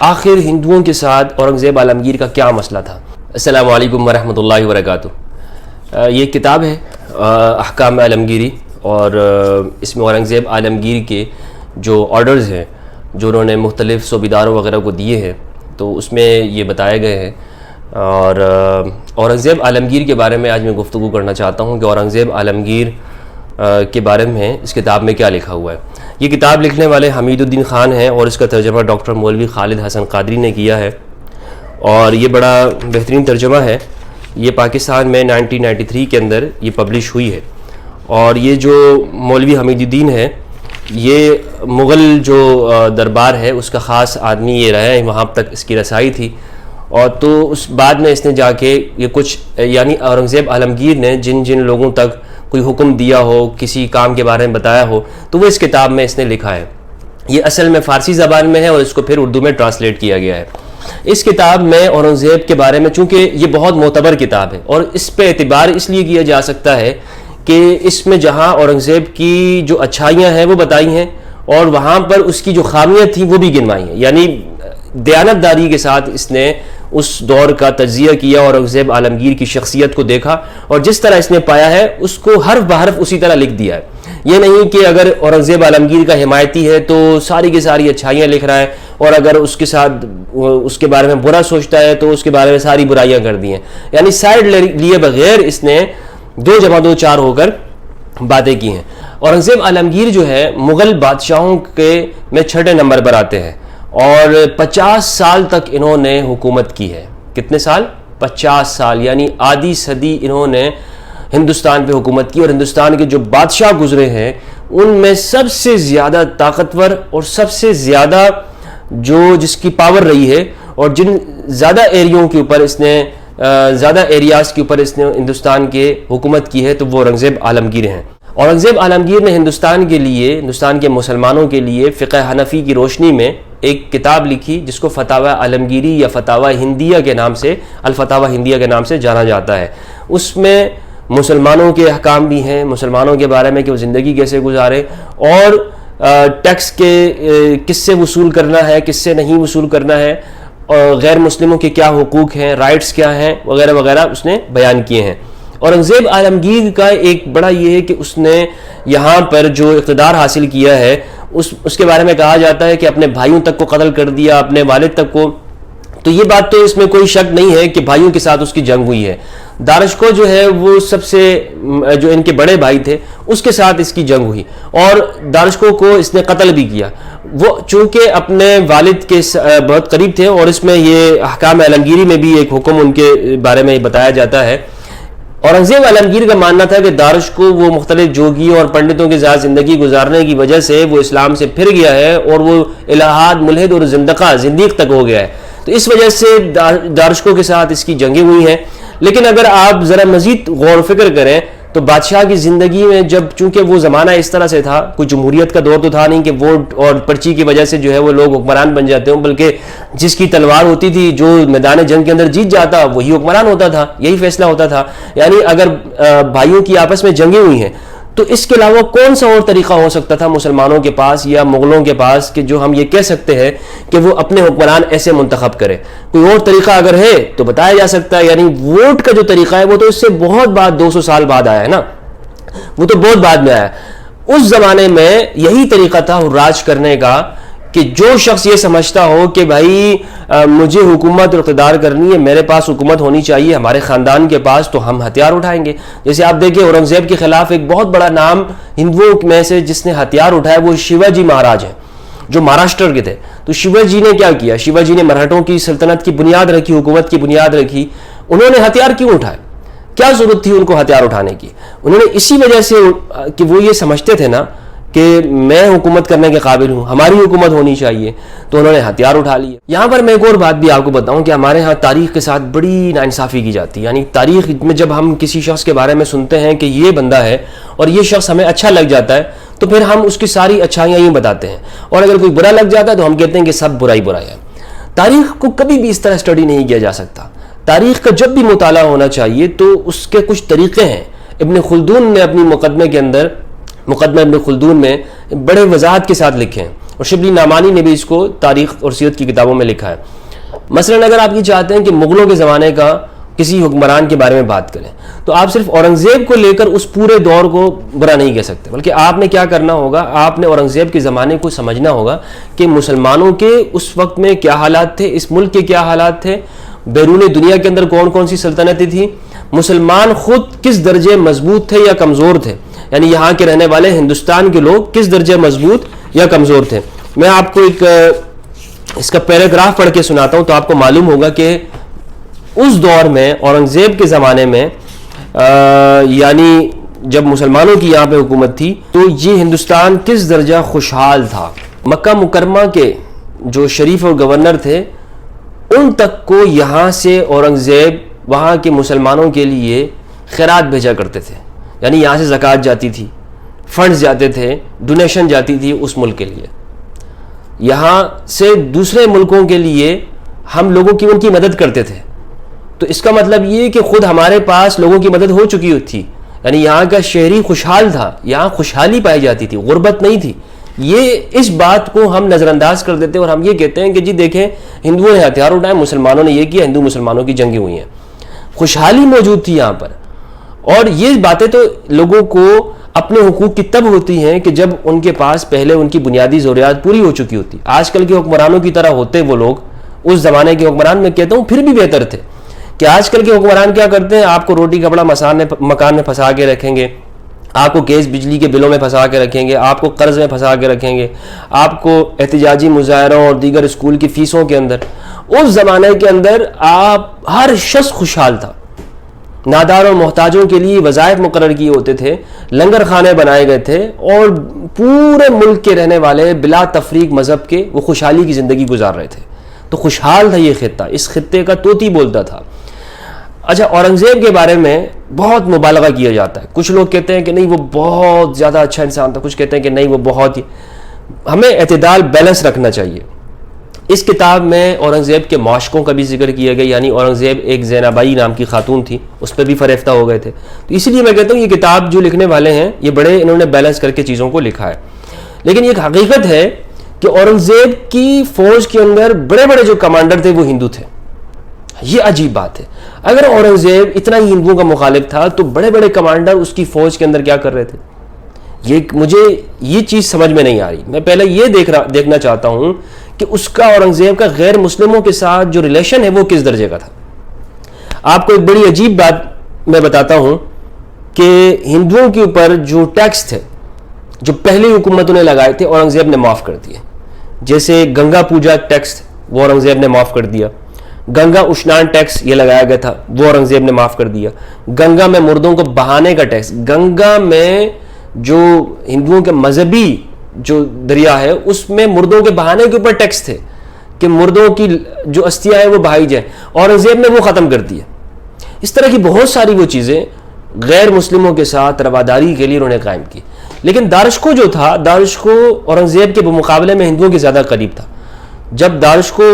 آخر ہندوؤں کے ساتھ اورنگزیب عالمگیر کا کیا مسئلہ تھا؟ السلام علیکم ورحمۃ اللہ وبرکاتہ۔ یہ کتاب ہے احکام عالمگیری، اور اس میں اورنگزیب عالمگیر کے جو آرڈرز ہیں جو انہوں نے مختلف صوبیداروں وغیرہ کو دیے ہیں، تو اس میں یہ بتائے گئے ہیں۔ اور اورنگزیب عالمگیر کے بارے میں آج میں گفتگو کرنا چاہتا ہوں کہ اورنگزیب عالمگیر کے بارے میں اس کتاب میں کیا لکھا ہوا ہے۔ یہ کتاب لکھنے والے حمید الدین خان ہیں، اور اس کا ترجمہ ڈاکٹر مولوی خالد حسن قادری نے کیا ہے، اور یہ بڑا بہترین ترجمہ ہے۔ یہ پاکستان میں 1993 کے اندر یہ پبلش ہوئی ہے، اور یہ جو مولوی حمید الدین ہے، یہ مغل جو دربار ہے اس کا خاص آدمی یہ رہا ہے، وہاں تک اس کی رسائی تھی، اور تو اس بعد میں اس نے جا کے یہ کچھ یعنی اورنگزیب عالمگیر نے جن جن لوگوں تک کوئی حکم دیا ہو، کسی کام کے بارے میں بتایا ہو، تو وہ اس کتاب میں اس نے لکھا ہے۔ یہ اصل میں فارسی زبان میں ہے، اور اس کو پھر اردو میں ٹرانسلیٹ کیا گیا ہے۔ اس کتاب میں اورنگزیب کے بارے میں، چونکہ یہ بہت معتبر کتاب ہے اور اس پہ اعتبار اس لیے کیا جا سکتا ہے کہ اس میں جہاں اورنگزیب کی جو اچھائیاں ہیں وہ بتائی ہیں، اور وہاں پر اس کی جو خامیاں تھیں وہ بھی گنوائی ہیں۔ یعنی دیانت داری کے ساتھ اس نے اس دور کا تجزیہ کیا، اورنگزیب عالمگیر کی شخصیت کو دیکھا، اور جس طرح اس نے پایا ہے اس کو حرف بحرف اسی طرح لکھ دیا ہے۔ یہ نہیں کہ اگر اورنگزیب عالمگیر کا حمایتی ہے تو ساری کی ساری اچھائیاں لکھ رہا ہے، اور اگر اس کے ساتھ اس کے بارے میں برا سوچتا ہے تو اس کے بارے میں ساری برائیاں کر دی ہیں۔ یعنی سائڈ لیے بغیر اس نے دو جمع دو چار ہو کر باتیں کی ہیں۔ اورنگزیب عالمگیر جو ہے مغل بادشاہوں کے میں چھٹے نمبر پر آتے ہیں، اور 50 سال تک انہوں نے حکومت کی ہے۔ کتنے سال؟ 50 سال، یعنی آدھی صدی انہوں نے ہندوستان پہ حکومت کی، اور ہندوستان کے جو بادشاہ گزرے ہیں ان میں سب سے زیادہ طاقتور اور سب سے زیادہ جس کی پاور رہی ہے، اور جن زیادہ ایریوں کے اوپر اس نے زیادہ ایریاز کے اوپر اس نے ہندوستان کے حکومت کی ہے، تو وہ اورنگزیب عالمگیر ہیں۔ اورنگزیب عالمگیر نے ہندوستان کے مسلمانوں کے لیے فقہ حنفی کی روشنی میں ایک کتاب لکھی جس کو فتاوی عالمگیری یا فتاوی ہندیہ کے نام سے، الفتاوی ہندیہ کے نام سے جانا جاتا ہے۔ اس میں مسلمانوں کے احکام بھی ہیں، مسلمانوں کے بارے میں کہ وہ زندگی کیسے گزارے، اور ٹیکس کے کس سے وصول کرنا ہے، کس سے نہیں وصول کرنا ہے، اور غیر مسلموں کے کیا حقوق ہیں، رائٹس کیا ہیں، وغیرہ وغیرہ اس نے بیان کیے ہیں۔ اورنگزیب عالمگیر کا ایک بڑا یہ ہے کہ اس نے یہاں پر جو اقتدار حاصل کیا ہے اس کے بارے میں کہا جاتا ہے کہ اپنے بھائیوں تک کو قتل کر دیا، اپنے والد تک کو۔ تو یہ بات تو اس میں کوئی شک نہیں ہے کہ بھائیوں کے ساتھ اس کی جنگ ہوئی ہے۔ دارشکو جو ہے وہ سب سے جو ان کے بڑے بھائی تھے اس کے ساتھ اس کی جنگ ہوئی، اور دارشکو کو اس نے قتل بھی کیا۔ وہ چونکہ اپنے والد کے بہت قریب تھے، اور اس میں یہ احکام عالمگیری میں بھی ایک حکم ان کے بارے میں بتایا جاتا ہے۔ اورنگزیب عالمگیر کا ماننا تھا کہ دارشکو وہ مختلف جوگیوں اور پنڈتوں کے ساتھ زندگی گزارنے کی وجہ سے وہ اسلام سے پھر گیا ہے، اور وہ الہاد، ملحد اور زندیق تک ہو گیا ہے، تو اس وجہ سے دارشکو کے ساتھ اس کی جنگیں ہوئی ہیں۔ لیکن اگر آپ ذرا مزید غور و فکر کریں تو بادشاہ کی زندگی میں جب چونکہ وہ زمانہ اس طرح سے تھا، کوئی جمہوریت کا دور تو تھا نہیں کہ ووٹ اور پرچی کی وجہ سے جو ہے وہ لوگ حکمران بن جاتے ہوں، بلکہ جس کی تلوار ہوتی تھی، جو میدان جنگ کے اندر جیت جاتا وہی حکمران ہوتا تھا، یہی فیصلہ ہوتا تھا۔ یعنی اگر بھائیوں کی آپس میں جنگیں ہوئی ہیں تو اس کے علاوہ کون سا اور طریقہ ہو سکتا تھا مسلمانوں کے پاس یا مغلوں کے پاس کہ جو ہم یہ کہہ سکتے ہیں کہ وہ اپنے حکمران ایسے منتخب کرے؟ کوئی اور طریقہ اگر ہے تو بتایا جا سکتا ہے۔ یعنی ووٹ کا جو طریقہ ہے وہ تو اس سے بہت بعد 200 سال بعد آیا ہے نا، وہ تو بہت بعد میں آیا۔ اس زمانے میں یہی طریقہ تھا راج کرنے کا کہ جو شخص یہ سمجھتا ہو کہ بھائی مجھے حکومت اور اقتدار کرنی ہے، میرے پاس حکومت ہونی چاہیے، ہمارے خاندان کے پاس، تو ہم ہتھیار اٹھائیں گے۔ جیسے آپ دیکھیں اورنگزیب کے خلاف ایک بہت بڑا نام ہندوؤں میں سے جس نے ہتھیار اٹھایا وہ شیوا جی مہاراج ہیں، جو مہاراشٹر کے تھے۔ تو شیوا جی نے کیا کیا؟ شیوا جی نے مراٹھوں کی سلطنت کی بنیاد رکھی، حکومت کی بنیاد رکھی۔ انہوں نے ہتھیار کیوں اٹھائے؟ کیا ضرورت تھی ان کو ہتھیار اٹھانے کی؟ انہوں نے اسی وجہ سے کہ وہ یہ سمجھتے تھے نا کہ میں حکومت کرنے کے قابل ہوں، ہماری حکومت ہونی چاہیے، تو انہوں نے ہتھیار اٹھا لیے۔ یہاں پر میں ایک اور بات بھی آپ کو بتاؤں کہ ہمارے ہاں تاریخ کے ساتھ بڑی ناانصافی کی جاتی ہے۔ یعنی تاریخ میں جب ہم کسی شخص کے بارے میں سنتے ہیں کہ یہ بندہ ہے اور یہ شخص ہمیں اچھا لگ جاتا ہے تو پھر ہم اس کی ساری اچھائیاں ہی بتاتے ہیں، اور اگر کوئی برا لگ جاتا ہے تو ہم کہتے ہیں کہ سب برائی ہے۔ تاریخ کو کبھی بھی اس طرح اسٹڈی نہیں کیا جا سکتا۔ تاریخ کا جب بھی مطالعہ ہونا چاہیے تو اس کے کچھ طریقے ہیں۔ ابن خلدون نے اپنی مقدمہ ابن خلدون میں بڑے وضاحت کے ساتھ لکھے ہیں، اور شبلی نعمانی نے بھی اس کو تاریخ اور سیرت کی کتابوں میں لکھا ہے۔ مثلاً اگر آپ یہ چاہتے ہیں کہ مغلوں کے زمانے کا کسی حکمران کے بارے میں بات کریں تو آپ صرف اورنگزیب کو لے کر اس پورے دور کو برا نہیں کہہ سکتے، بلکہ آپ نے کیا کرنا ہوگا، آپ نے اورنگزیب کے زمانے کو سمجھنا ہوگا کہ مسلمانوں کے اس وقت میں کیا حالات تھے، اس ملک کے کیا حالات تھے، بیرون دنیا کے اندر کون کون سی سلطنتیں تھیں، مسلمان خود کس درجے مضبوط تھے یا کمزور تھے، یعنی یہاں کے رہنے والے ہندوستان کے لوگ کس درجے مضبوط یا کمزور تھے۔ میں آپ کو ایک اس کا پیراگراف پڑھ کے سناتا ہوں تو آپ کو معلوم ہوگا کہ اس دور میں اورنگزیب کے زمانے میں یعنی جب مسلمانوں کی یہاں پہ حکومت تھی تو یہ ہندوستان کس درجہ خوشحال تھا۔ مکہ مکرمہ کے جو شریف اور گورنر تھے ان تک کو یہاں سے اورنگزیب وہاں کے مسلمانوں کے لیے خیرات بھیجا کرتے تھے، یعنی یہاں سے زکوٰۃ جاتی تھی، فنڈز جاتے تھے، ڈونیشن جاتی تھی اس ملک کے لیے۔ یہاں سے دوسرے ملکوں کے لیے ہم لوگوں کی ان کی مدد کرتے تھے، تو اس کا مطلب یہ کہ خود ہمارے پاس لوگوں کی مدد ہو چکی تھی، یعنی یہاں کا شہری خوشحال تھا، یہاں خوشحالی پائی جاتی تھی، غربت نہیں تھی۔ یہ اس بات کو ہم نظر انداز کر دیتے ہیں اور ہم یہ کہتے ہیں کہ جی دیکھیں ہندوؤں نے ہتھیار اٹھائے، مسلمانوں نے یہ کیا، ہندو مسلمانوں کی جنگیں ہوئی ہیں۔ خوشحالی موجود تھی یہاں پر، اور یہ باتیں تو لوگوں کو اپنے حقوق کی تب ہوتی ہیں کہ جب ان کے پاس پہلے ان کی بنیادی ضروریات پوری ہو چکی ہوتی۔ آج کل کے حکمرانوں کی طرح ہوتے وہ لوگ، اس زمانے کے حکمران میں کہتا ہوں پھر بھی بہتر تھے، کہ آج کل کے حکمران کیا کرتے ہیں، آپ کو روٹی کپڑا مکان میں پھنسا کے رکھیں گے، آپ کو گیس بجلی کے بلوں میں پھنسا کے رکھیں گے، آپ کو قرض میں پھنسا کے رکھیں گے، آپ کو احتجاجی مظاہروں اور دیگر اسکول کی فیسوں کے اندر۔ اس زمانے کے اندر آپ ہر شخص خوشحال تھا، نادار اور محتاجوں کے لیے وظائف مقرر کیے ہوتے تھے، لنگر خانے بنائے گئے تھے، اور پورے ملک کے رہنے والے بلا تفریق مذہب کے وہ خوشحالی کی زندگی گزار رہے تھے۔ تو خوشحال تھا یہ خطہ، اس خطے کا طوطی بولتا تھا۔ اچھا، اورنگزیب کے بارے میں بہت مبالغہ کیا جاتا ہے، کچھ لوگ کہتے ہیں کہ نہیں وہ بہت زیادہ اچھا انسان تھا، کچھ کہتے ہیں کہ نہیں وہ بہت ہی، ہمیں اعتدال بیلنس رکھنا چاہیے۔ اس کتاب میں اورنگزیب کے معاشقوں کا بھی ذکر کیا گیا، یعنی اورنگزیب ایک زینبائی نام کی خاتون تھی، اس پہ بھی فریفتہ ہو گئے تھے، تو اسی لیے میں کہتا ہوں یہ کتاب جو لکھنے والے ہیں یہ بڑے انہوں نے بیلنس کر کے چیزوں کو لکھا ہے۔ لیکن یہ حقیقت ہے کہ اورنگزیب کی فوج کے اندر بڑے بڑے جو کمانڈر تھے وہ ہندو تھے۔ یہ عجیب بات ہے، اگر اورنگزیب اتنا ہی ہندوؤں کا مخالف تھا تو بڑے بڑے کمانڈر اس کی فوج کے اندر کیا کر رہے تھے؟ مجھے یہ چیز سمجھ میں نہیں آ رہی۔ میں پہلے یہ دیکھنا چاہتا ہوں کہ اس کا اورنگزیب کا غیر مسلموں کے ساتھ جو ریلیشن ہے وہ کس درجے کا تھا۔ آپ کو ایک بڑی عجیب بات میں بتاتا ہوں کہ ہندوؤں کے اوپر جو ٹیکس تھے جو پہلی حکومتوں نے لگائے تھے اورنگزیب نے معاف کر دیے، جیسے گنگا پوجا ٹیکس وہ اورنگزیب نے معاف کر دیا، گنگا اشنان ٹیکس یہ لگایا گیا تھا وہ اورنگزیب نے معاف کر دیا، گنگا میں مردوں کو بہانے کا ٹیکس، گنگا میں جو ہندوؤں کے مذہبی جو دریا ہے اس میں مردوں کے بہانے کے اوپر ٹیکس تھے کہ مردوں کی جو استھیاں ہیں وہ بہائی جائیں، اورنگزیب نے وہ ختم کر دیا۔ اس طرح کی بہت ساری وہ چیزیں غیر مسلموں کے ساتھ رواداری کے لیے انہوں نے قائم کی۔ لیکن دارشکو جو تھا، دارشکو اورنگزیب کے مقابلے میں ہندوؤں کے زیادہ قریب تھا۔ جب دارشکو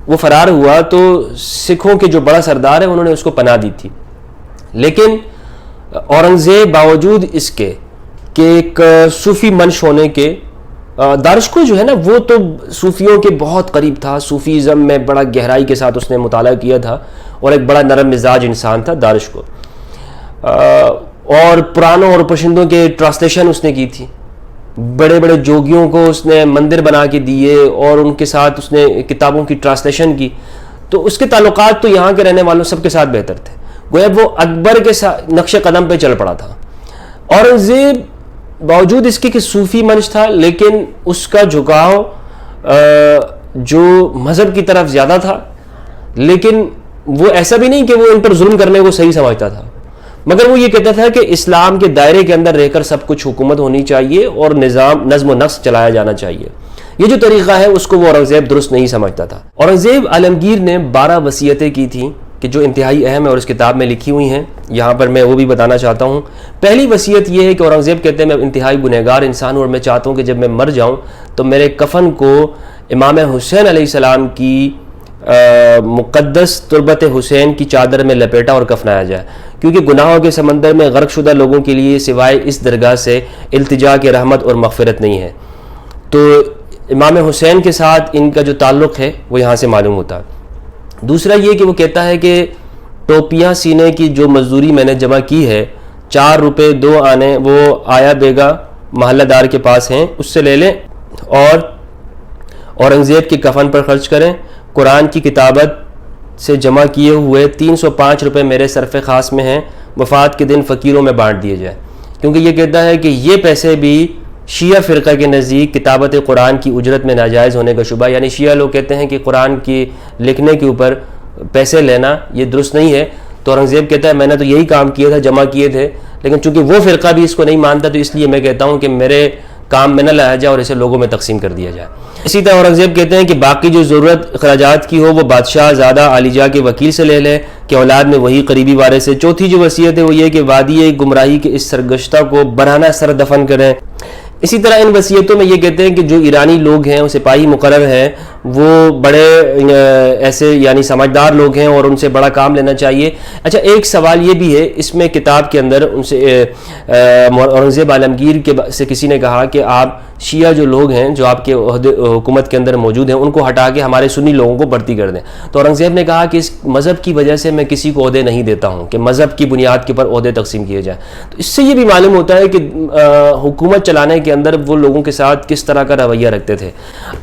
وہ فرار ہوا تو سکھوں کے جو بڑا سردار ہے انہوں نے اس کو پناہ دی تھی، لیکن اورنگزیب باوجود اس کے کہ ایک صوفی منش ہونے کے، دارشکو جو ہے نا وہ تو صوفیوں کے بہت قریب تھا، صوفیزم میں بڑا گہرائی کے ساتھ اس نے مطالعہ کیا تھا اور ایک بڑا نرم مزاج انسان تھا دارشکو، اور پرانوں اور پرشندوں کے ٹرانسلیشن اس نے کی تھی، بڑے بڑے جوگیوں کو اس نے مندر بنا کے دیے اور ان کے ساتھ اس نے کتابوں کی ٹرانسلیشن کی، تو اس کے تعلقات تو یہاں کے رہنے والوں سب کے ساتھ بہتر تھے، گویا وہ اکبر کے نقش قدم پہ چل پڑا تھا۔ اورنگزیب باوجود اس کے کہ صوفی منش تھا لیکن اس کا جھکاؤ جو مذہب کی طرف زیادہ تھا، لیکن وہ ایسا بھی نہیں کہ وہ ان پر ظلم کرنے کو صحیح سمجھتا تھا، مگر وہ یہ کہتا تھا کہ اسلام کے دائرے کے اندر رہ کر سب کچھ حکومت ہونی چاہیے اور نظم و نسق چلایا جانا چاہیے۔ یہ جو طریقہ ہے اس کو وہ اورنگزیب درست نہیں سمجھتا تھا۔ اورنگزیب عالمگیر نے 12 وصیتیں کی تھیں کہ جو انتہائی اہم ہے اور اس کتاب میں لکھی ہوئی ہیں، یہاں پر میں وہ بھی بتانا چاہتا ہوں۔ پہلی وصیت یہ ہے کہ اورنگزیب کہتے ہیں میں انتہائی گنہگار انسان ہوں اور میں چاہتا ہوں کہ جب میں مر جاؤں تو میرے کفن کو امام حسین علیہ السلام کی مقدس تربت حسین کی چادر میں لپیٹا اور کفنایا جائے، کیونکہ گناہوں کے سمندر میں غرق شدہ لوگوں کے لیے سوائے اس درگاہ سے التجا کے رحمت اور مغفرت نہیں ہے۔ تو امام حسین کے ساتھ ان کا جو تعلق ہے وہ یہاں سے معلوم ہوتا ہے۔ دوسرا یہ کہ وہ کہتا ہے کہ ٹوپیاں سینے کی جو مزدوری میں نے جمع کی ہے 4 روپے 2 آنے وہ آیا بیگا محلہ دار کے پاس ہیں، اس سے لے لیں اور اورنگزیب کے کفن پر خرچ کریں۔ قرآن کی کتابت سے جمع کیے ہوئے 305 روپے میرے صرف خاص میں ہیں، وفات کے دن فقیروں میں بانٹ دیے جائیں، کیونکہ یہ کہتا ہے کہ یہ پیسے بھی شیعہ فرقہ کے نزدیک کتابت قرآن کی اجرت میں ناجائز ہونے کا شبہ، یعنی شیعہ لوگ کہتے ہیں کہ قرآن کی لکھنے کے اوپر پیسے لینا یہ درست نہیں ہے۔ تو اورنگزیب کہتا ہے میں نے تو یہی کام کیا تھا، جمع کیے تھے، لیکن چونکہ وہ فرقہ بھی اس کو نہیں مانتا تو اس لیے میں کہتا ہوں کہ میرے کام میں نہ لایا جائے اور اسے لوگوں میں تقسیم کر دیا جائے۔ اسی طرح اورنگزیب کہتے ہیں کہ باقی جو ضرورت اخراجات کی ہو وہ بادشاہ زادہ عالیجا کے وکیل سے لے لے کہ اولاد میں وہی قریبی وارث ہے۔ چوتھی جو وصیت ہے وہ یہ کہ وادی گمراہی کے اس سرگشتہ کو برہنہ سر دفن کریں۔ اسی طرح ان وصیتوں میں یہ کہتے ہیں کہ جو ایرانی لوگ ہیں وہ سپاہی مقرر ہیں، وہ بڑے ایسے یعنی سمجھدار لوگ ہیں اور ان سے بڑا کام لینا چاہیے۔ اچھا ایک سوال یہ بھی ہے اس میں کتاب کے اندر ان سے اورنگزیب عالمگیر کے سے کسی نے کہا کہ آپ شیعہ جو لوگ ہیں جو آپ کے حکومت کے اندر موجود ہیں ان کو ہٹا کے ہمارے سنی لوگوں کو بھرتی کر دیں۔ تو اورنگزیب نے کہا کہ اس مذہب کی وجہ سے میں کسی کو عہدے نہیں دیتا ہوں کہ مذہب کی بنیاد کے اوپر عہدے تقسیم کیے جائیں۔ تو اس سے یہ بھی معلوم ہوتا ہے کہ حکومت چلانے کے اندر وہ لوگوں کے ساتھ کس طرح کا رویہ رکھتے تھے۔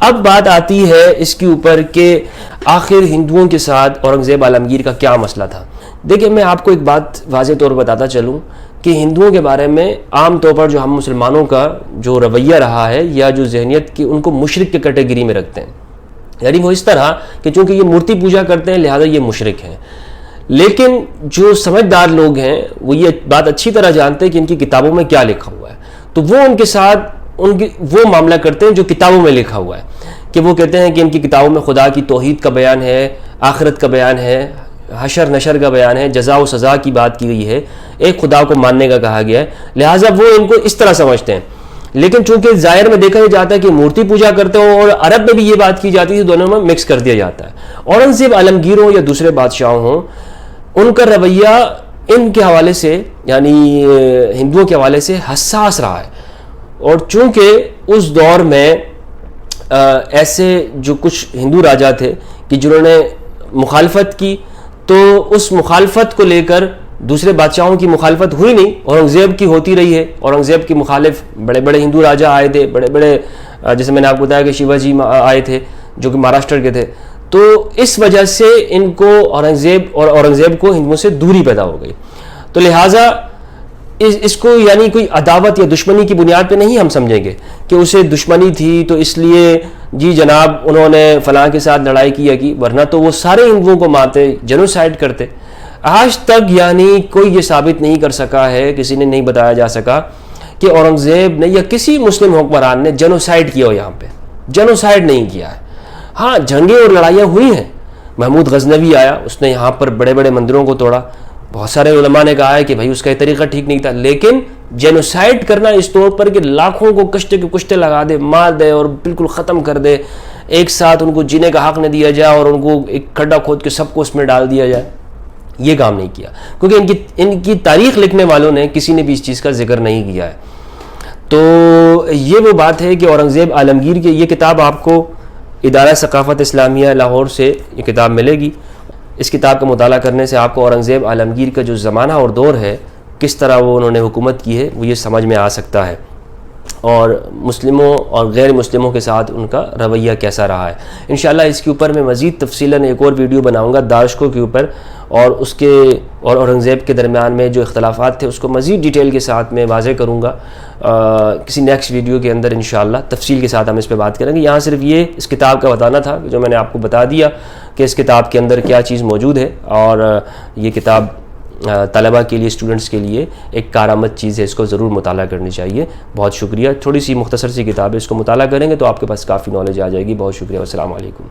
اب بات آتی ہے اس کے اوپر کہ آخر ہندوؤں کے ساتھ اورنگزیب عالمگیر کا کیا مسئلہ تھا۔ دیکھیں میں آپ کو ایک بات واضح طور پر بتاتا چلوں کہ ہندوؤں کے بارے میں عام طور پر جو ہم مسلمانوں کا جو رویہ رہا ہے یا جو ذہنیت کی ان کو مشرک کے کیٹیگری میں رکھتے ہیں، یعنی وہ اس طرح کہ چونکہ یہ مورتی پوجا کرتے ہیں لہذا یہ مشرک ہیں۔ لیکن جو سمجھدار لوگ ہیں وہ یہ بات اچھی طرح جانتے ہیں کہ ان کی کتابوں میں کیا لکھا ہوا ہے، تو وہ ان کے ساتھ وہ معاملہ کرتے ہیں جو کتابوں میں لکھا ہوا ہے، کہ وہ کہتے ہیں کہ ان کی کتابوں میں خدا کی توحید کا بیان ہے، آخرت کا بیان ہے، حشر نشر کا بیان ہے، جزا و سزا کی بات کی گئی ہے، ایک خدا کو ماننے کا کہا گیا ہے، لہٰذا وہ ان کو اس طرح سمجھتے ہیں۔ لیکن چونکہ ظاہر میں دیکھا جاتا ہے کہ مورتی پوجا کرتے ہوں اور عرب میں بھی یہ بات کی جاتی ہے، دونوں میں مکس کر دیا جاتا ہے۔ اورنگزیب عالمگیر ہوں یا دوسرے بادشاہ ہوں، ان کا رویہ ان کے حوالے سے یعنی ہندوؤں کے حوالے سے حساس رہا ہے، اور چونکہ اس دور میں ایسے جو کچھ ہندو راجا تھے کہ جنہوں نے مخالفت کی، تو اس مخالفت کو لے کر دوسرے بادشاہوں کی مخالفت ہوئی نہیں، اورنگزیب کی ہوتی رہی ہے۔ اورنگزیب کے مخالف بڑے بڑے ہندو راجا آئے تھے، بڑے بڑے جیسے میں نے آپ کو بتایا کہ شیوا جی آئے تھے جو کہ مہاراشٹر کے تھے، تو اس وجہ سے ان کو اورنگزیب کو ہندوؤں سے دوری پیدا ہو گئی۔ تو لہٰذا اس کو یعنی کوئی عداوت یا دشمنی کی بنیاد پہ نہیں ہم سمجھیں گے کہ اسے دشمنی تھی تو اس لیے جی جناب انہوں نے فلاں کے ساتھ لڑائی کی، ورنہ تو وہ سارے ہندوؤں کو مارتے، جینوسائیڈ کرتے۔ آج تک یعنی کوئی یہ ثابت نہیں کر سکا ہے، کسی نے نہیں بتایا جا سکا کہ اورنگزیب نے یا کسی مسلم حکمران نے جینوسائیڈ کیا ہو، یہاں پہ جینوسائیڈ نہیں کیا ہے۔ ہاں جنگیں اور لڑائیاں ہوئی ہیں، محمود غزنوی آیا، اس نے یہاں پر بڑے بڑے مندروں کو توڑا، بہت سارے علماء نے کہا ہے کہ بھائی اس کا یہ طریقہ ٹھیک نہیں تھا، لیکن جینوسائیڈ کرنا اس طور پر کہ لاکھوں کو کشتے کے کشتے لگا دے، مار دے اور بالکل ختم کر دے، ایک ساتھ ان کو جینے کا حق نہ دیا جائے اور ان کو ایک کھڈا کھود کے سب کو اس میں ڈال دیا جائے، یہ کام نہیں کیا، کیونکہ ان کی تاریخ لکھنے والوں نے کسی نے بھی اس چیز کا ذکر نہیں کیا ہے۔ تو یہ وہ بات ہے کہ اورنگزیب عالمگیر کی یہ کتاب آپ کو ادارہ ثقافت اسلامیہ لاہور سے یہ کتاب ملے گی۔ اس کتاب کا مطالعہ کرنے سے آپ کو اورنگزیب عالمگیر کا جو زمانہ اور دور ہے، کس طرح وہ انہوں نے حکومت کی ہے، وہ یہ سمجھ میں آ سکتا ہے، اور مسلموں اور غیر مسلموں کے ساتھ ان کا رویہ کیسا رہا ہے۔ انشاءاللہ اس کے اوپر میں مزید تفصیلاً ایک اور ویڈیو بناؤں گا داعشقوں کے اوپر، اور اس کے اور اورنگزیب کے درمیان میں جو اختلافات تھے اس کو مزید ڈیٹیل کے ساتھ میں واضح کروں گا کسی نیکسٹ ویڈیو کے اندر انشاءاللہ تفصیل کے ساتھ ہم اس پہ بات کریں گے۔ یہاں صرف یہ اس کتاب کا بتانا تھا جو میں نے آپ کو بتا دیا کہ اس کتاب کے اندر کیا چیز موجود ہے، اور یہ کتاب طلبہ کے لیے، اسٹوڈنٹس کے لیے ایک کارآمد چیز ہے، اس کو ضرور مطالعہ کرنی چاہیے۔ بہت شکریہ، تھوڑی سی مختصر سی کتاب ہے، اس کو مطالعہ کریں گے تو آپ کے پاس کافی نالج آ جائے گی۔ بہت شکریہ، والسلام علیکم۔